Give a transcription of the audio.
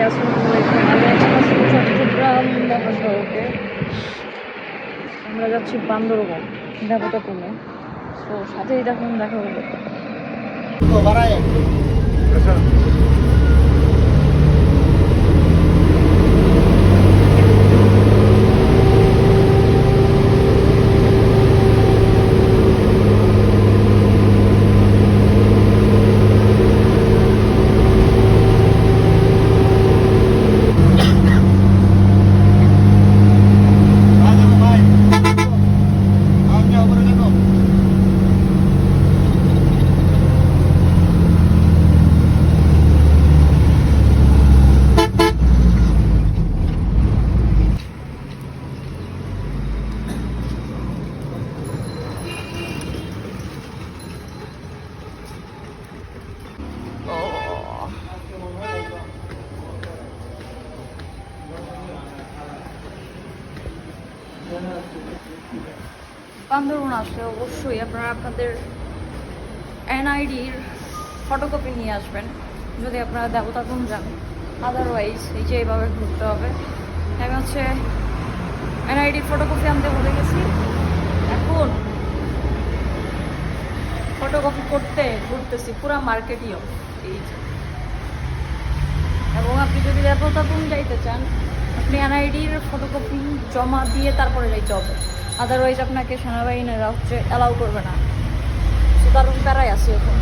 আসসালামু আলাইকুম। আমি এখন আছি চট্টগ্রাম মহাসড়কে। আমরা যাচ্ছি বান্দরবন দেবতাপুরে। তো সাথেই দেখুন, দেখা হলো। বান্দরবন আসলে অবশ্যই আপনারা আপনাদের এনআইডির ফটোকপি নিয়ে আসবেন যদি আপনারা দেবতাপুর যান। আদারওয়াইজ এই যে এইভাবে ঘুরতে হবে। আমি হচ্ছে এনআইডির ফটোকপি আনতে বলে গেছি, এখন ফটোকপি করতে ঘুরতেছি পুরা মার্কেটই এই যে। এবং আপনি যদি দেবতাপুর যাইতে চান, আপনি এনআইডির ফটোকপি জমা দিয়ে তারপরে যাইতে হবে। আদারওয়াইজ আপনাকে সেনাবাহিনীরা হচ্ছে অ্যালাউ করবে না। সুতরাং তারাই আছে এখন।